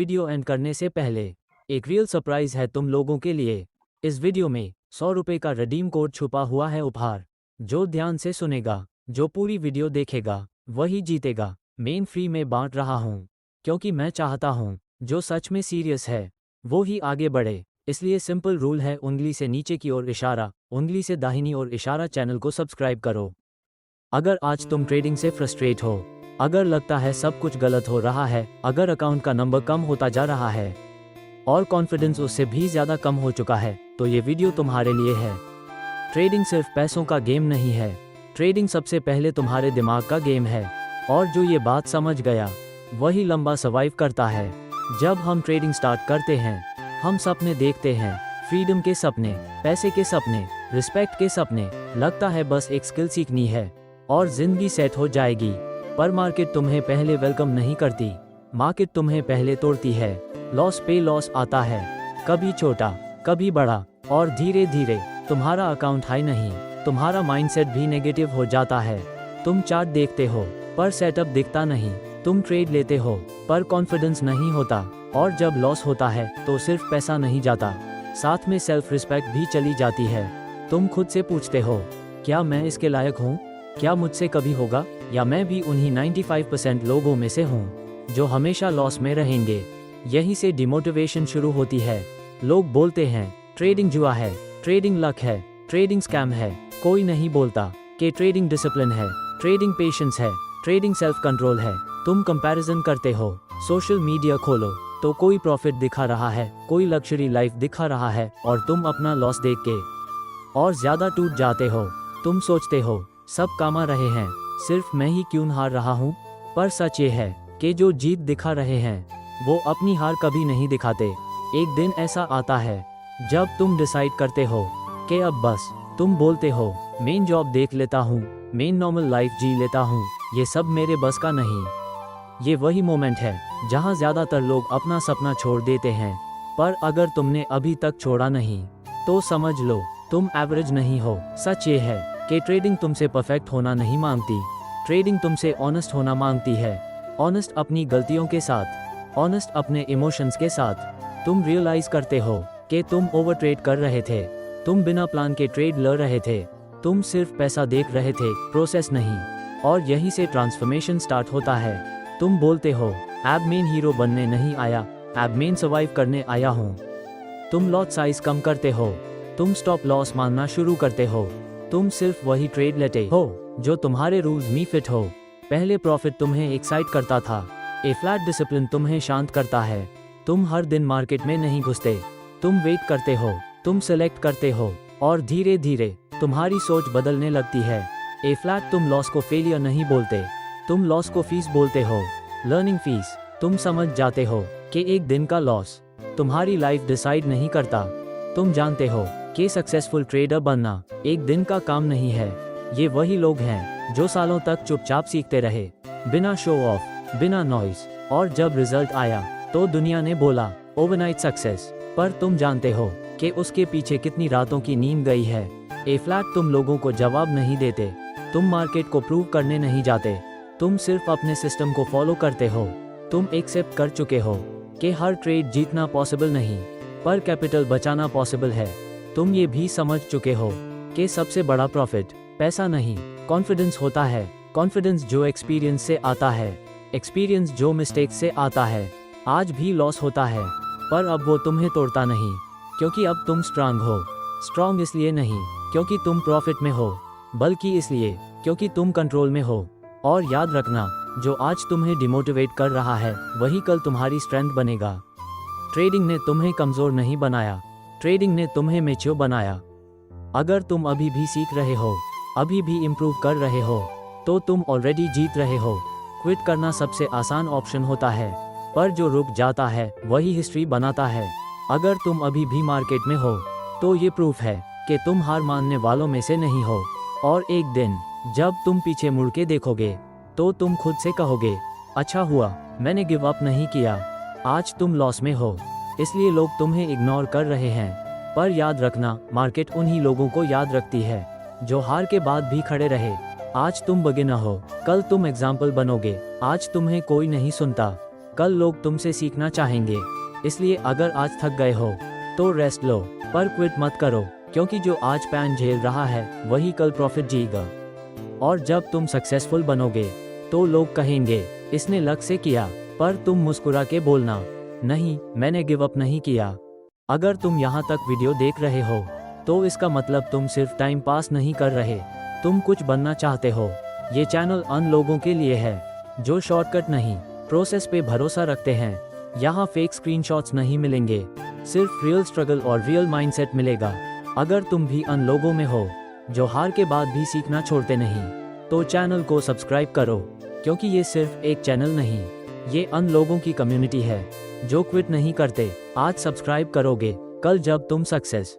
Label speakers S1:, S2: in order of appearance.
S1: Video and करने से पहले एक रियल सरप्राइज है तुम लोगों के लिए। इस वीडियो में 100 रुपये का रिडीम कोड छुपा हुआ है उपहार। जो ध्यान से सुनेगा, जो पूरी वीडियो देखेगा, वही जीतेगा। मेन फ्री में बांट रहा हूँ क्योंकि मैं चाहता हूँ जो सच में सीरियस है वो ही आगे बढ़े। इसलिए सिंपल रूल है, उंगली से नीचे की ओर इशारा, उंगली से दाहिनी ओर इशारा। चैनल को सब्सक्राइब करो। अगर आज तुम ट्रेडिंग से फ्रस्ट्रेट हो, अगर लगता है सब कुछ गलत हो रहा है, अगर अकाउंट का नंबर कम होता जा रहा है और कॉन्फिडेंस उससे भी ज़्यादा कम हो चुका है, तो ये वीडियो तुम्हारे लिए है। ट्रेडिंग सिर्फ पैसों का गेम नहीं है, ट्रेडिंग सबसे पहले तुम्हारे दिमाग का गेम है। और जो ये बात समझ गया वही लंबा सर्वाइव करता है। जब हम ट्रेडिंग स्टार्ट करते हैं, हम सपने देखते हैं, फ्रीडम के सपने, पैसे के सपने, रिस्पेक्ट के सपने। लगता है बस एक स्किल सीखनी है और जिंदगी सेट हो जाएगी। पर मार्केट तुम्हें पहले वेलकम नहीं करती, मार्केट तुम्हें पहले तोड़ती है। लॉस पे लॉस आता है, कभी छोटा कभी बड़ा, और धीरे धीरे तुम्हारा अकाउंट हाई नहीं, तुम्हारा माइंडसेट भी नेगेटिव हो जाता है। तुम चार्ट देखते हो पर सेटअप दिखता नहीं, तुम ट्रेड लेते हो पर कॉन्फिडेंस नहीं होता, और जब लॉस होता है तो सिर्फ पैसा नहीं जाता, साथ में सेल्फ रिस्पेक्ट भी चली जाती है। तुम खुद से पूछते हो, क्या मैं इसके लायक हूँ? क्या मुझसे कभी होगा? या मैं भी उन्हीं 95% लोगों में से हूँ जो हमेशा लॉस में रहेंगे। यहीं से डिमोटिवेशन शुरू होती है। लोग बोलते हैं ट्रेडिंग जुआ है, ट्रेडिंग लक है, ट्रेडिंग स्कैम है। कोई नहीं बोलता कि ट्रेडिंग डिसिप्लिन है, ट्रेडिंग पेशेंस है, ट्रेडिंग सेल्फ कंट्रोल है। तुम कंपैरिजन करते हो, सोशल मीडिया खोलो तो कोई प्रॉफिट दिखा रहा है, कोई लग्जरी लाइफ दिखा रहा है, और तुम अपना लॉस देख के और ज्यादा टूट जाते हो। तुम सोचते हो सब कमा रहे हैं, सिर्फ मैं ही क्यों हार रहा हूँ? पर सच ये है कि जो जीत दिखा रहे हैं वो अपनी हार कभी नहीं दिखाते। एक दिन ऐसा आता है जब तुम डिसाइड करते हो कि अब बस। तुम बोलते हो मेन जॉब देख लेता हूँ, मेन नॉर्मल लाइफ जी लेता हूँ, ये सब मेरे बस का नहीं। ये वही मोमेंट है जहाँ ज़्यादातर लोग अपना सपना छोड़ देते हैं। पर अगर तुमने अभी तक छोड़ा नहीं तो समझ लो तुम एवरेज नहीं हो। सच ये है कि ट्रेडिंग तुमसे परफेक्ट होना नहीं मांगती, ट्रेडिंग तुमसे ऑनेस्ट होना मांगती है। ऑनेस्ट अपनी गलतियों के साथ, ऑनेस्ट अपने इमोशंस के साथ। तुम रियलाइज करते हो कि तुम ओवर ट्रेड कर रहे थे, तुम बिना प्लान के ट्रेड लड़ रहे थे, तुम सिर्फ पैसा देख रहे थे, प्रोसेस नहीं। और यहीं से ट्रांसफॉर्मेशन स्टार्ट होता है। तुम बोलते हो एडमिन हीरो बनने नहीं आया, एडमिन सर्वाइव करने आया हूँ। तुम लॉट साइज कम करते हो, तुम स्टॉप लॉस मानना शुरू करते हो, तुम सिर्फ वही ट्रेड लेते हो जो तुम्हारे रूल्स में फिट हो। पहले प्रॉफिट तुम्हें एक्साइट करता था, ए फ्लैट डिसिप्लिन तुम्हें शांत करता है। तुम हर दिन मार्केट में नहीं घुसते, तुम वेट करते हो, तुम सेलेक्ट करते हो, और धीरे धीरे तुम्हारी सोच बदलने लगती है। ए फ्लैट तुम लॉस को फेलियर नहीं बोलते, तुम लॉस को फीस बोलते हो, लर्निंग फीस। तुम समझ जाते हो कि एक दिन का लॉस तुम्हारी लाइफ डिसाइड नहीं करता। तुम जानते हो कि सक्सेसफुल ट्रेडर बनना एक दिन का काम नहीं है। ये वही लोग हैं जो सालों तक चुपचाप सीखते रहे, बिना शो ऑफ, बिना नॉइज, और जब रिजल्ट आया तो दुनिया ने बोला ओवरनाइट सक्सेस। पर तुम जानते हो कि उसके पीछे कितनी रातों की नींद गई है। ए फ्लैट तुम लोगों को जवाब नहीं देते, तुम मार्केट को प्रूव करने नहीं जाते, तुम सिर्फ अपने सिस्टम को फॉलो करते हो। तुम एक्सेप्ट कर चुके हो कि हर ट्रेड जीतना पॉसिबल नहीं, पर कैपिटल बचाना पॉसिबल है। तुम ये भी समझ चुके हो कि सबसे बड़ा प्रॉफिट पैसा नहीं, कॉन्फिडेंस होता है। कॉन्फिडेंस जो एक्सपीरियंस से आता है, एक्सपीरियंस जो मिस्टेक से आता है। आज भी लॉस होता है पर अब वो तुम्हें तोड़ता नहीं, क्योंकि अब तुम स्ट्रांग हो। स्ट्रांग इसलिए नहीं क्योंकि तुम प्रॉफिट में हो, बल्कि इसलिए क्योंकि तुम कंट्रोल में हो। और याद रखना, जो आज तुम्हें डिमोटिवेट कर रहा है वही कल तुम्हारी स्ट्रेंथ बनेगा। ट्रेडिंग ने तुम्हें कमजोर नहीं बनाया, ट्रेडिंग ने तुम्हें मैच्योर बनाया। अगर तुम अभी भी सीख रहे हो, अभी भी इम्प्रूव कर रहे हो, तो तुम ऑलरेडी जीत रहे हो। क्विट करना सबसे आसान ऑप्शन होता है, पर जो रुक जाता है वही हिस्ट्री बनाता है। अगर तुम अभी भी मार्केट में हो तो ये प्रूफ है कि तुम हार मानने वालों में से नहीं हो। और एक दिन जब तुम पीछे मुड़ के देखोगे तो तुम खुद से कहोगे अच्छा हुआ मैंने गिव अप नहीं किया। आज तुम लॉस में हो, इसलिए लोग तुम्हें इग्नोर कर रहे हैं, पर याद रखना मार्केट उन्हीं लोगों को याद रखती है जो हार के बाद भी खड़े रहे। आज तुम बिगिनर हो, कल तुम एग्जाम्पल बनोगे। आज तुम्हें कोई नहीं सुनता, कल लोग तुमसे सीखना चाहेंगे। इसलिए अगर आज थक गए हो तो रेस्ट लो, पर क्विट मत करो, क्योंकि जो आज पैन झेल रहा है वही कल प्रॉफिट जीगा। और जब तुम सक्सेसफुल बनोगे तो लोग कहेंगे इसने लक से किया, पर तुम मुस्कुरा के बोलना नहीं, मैंने गिव अप नहीं किया। अगर तुम यहाँ तक वीडियो देख रहे हो तो इसका मतलब तुम सिर्फ टाइम पास नहीं कर रहे, तुम कुछ बनना चाहते हो। ये चैनल उन लोगों के लिए है जो शॉर्टकट नहीं, प्रोसेस पे भरोसा रखते हैं। यहाँ फेक स्क्रीनशॉट्स नहीं मिलेंगे, सिर्फ रियल स्ट्रगल और रियल माइंडसेट मिलेगा। अगर तुम भी उन लोगों में हो जो हार के बाद भी सीखना छोड़ते नहीं, तो चैनल को सब्सक्राइब करो, क्योंकि ये सिर्फ एक चैनल नहीं, ये उन लोगों की कम्युनिटी है जो क्विट नहीं करते। आज सब्सक्राइब करोगे, कल जब तुम सक्सेस